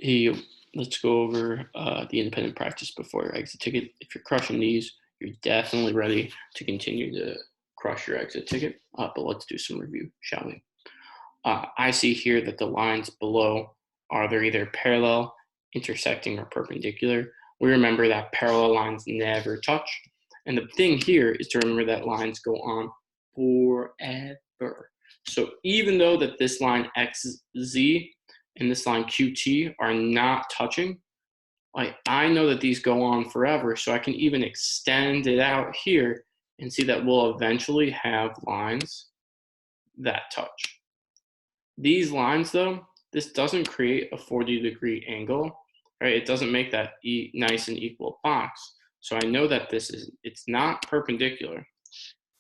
Hey, let's go over the independent practice before your exit ticket. If you're crushing these, you're definitely ready to continue to crush your exit ticket. But let's do some review, shall we? I see here that the lines below they're either parallel, intersecting, or perpendicular. We remember that parallel lines never touch. And the thing here is to remember that lines go on forever. So even though that this line XZ and this line QT are not touching, like I know that these go on forever, so I can even extend it out here and see that we'll eventually have lines that touch. These lines though, this doesn't create a 40-degree angle, right? It doesn't make that nice and equal box. So I know that it's not perpendicular.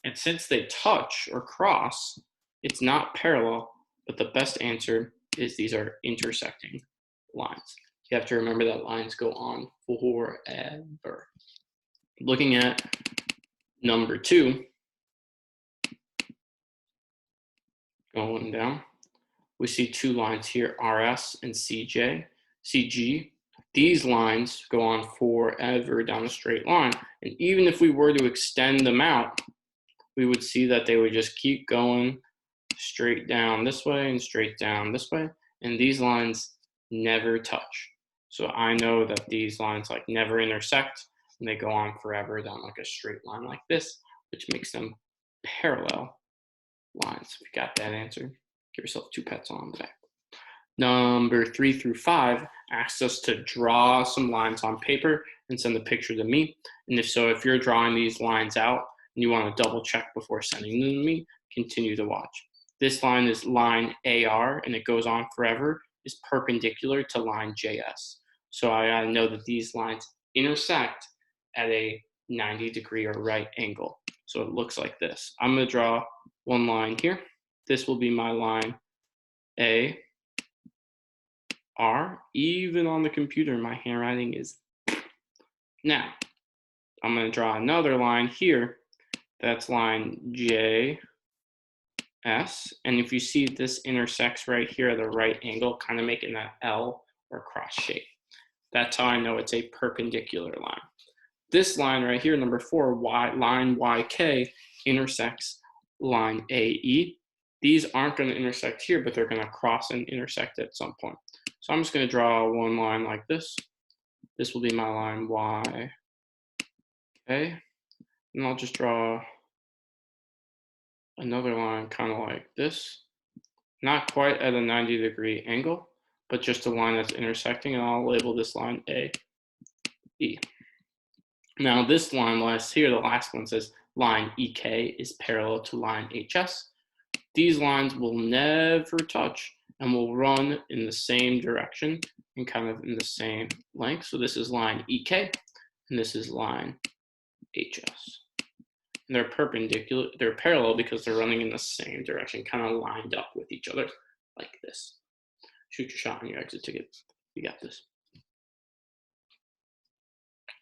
And since they touch or cross, it's not parallel, but the best answer is these are intersecting lines. You have to remember that lines go on forever. Looking at number 2, going down, we see two lines here, RS and CG. These lines go on forever down a straight line. And even if we were to extend them out, we would see that they would just keep going straight down this way and straight down this way. And these lines never touch. So I know that these lines like never intersect and they go on forever down like a straight line like this, which makes them parallel lines. If you got that answer, give yourself 2 pats on the back. Number 3 through 5 asks us to draw some lines on paper and send the picture to me. And if you're drawing these lines out and you want to double check before sending them to me, continue to watch. This line is line AR and it goes on forever, is perpendicular to line JS. So I know that these lines intersect at a 90-degree or right angle. So it looks like this. I'm going to draw one line here. This will be my line AR. Even on the computer, my handwriting is. Now, I'm going to draw another line here. That's line JS. And if you see this intersects right here at a right angle, kind of making that L or cross shape. That's how I know it's a perpendicular line. This line right here, number 4, line YK, intersects line AE. These aren't going to intersect here, but they're going to cross and intersect at some point. So I'm just going to draw one line like this. This will be my line YK. And I'll just draw another line kind of like this. Not quite at a 90-degree angle, but just a line that's intersecting, and I'll label this line AE. Now this line last here, the last one says line EK is parallel to line HS. These lines will never touch and will run in the same direction and kind of in the same length. So this is line EK and this is line HS. And they're perpendicular, they're parallel because they're running in the same direction, kind of lined up with each other like this. Shoot your shot on your exit ticket. You got this.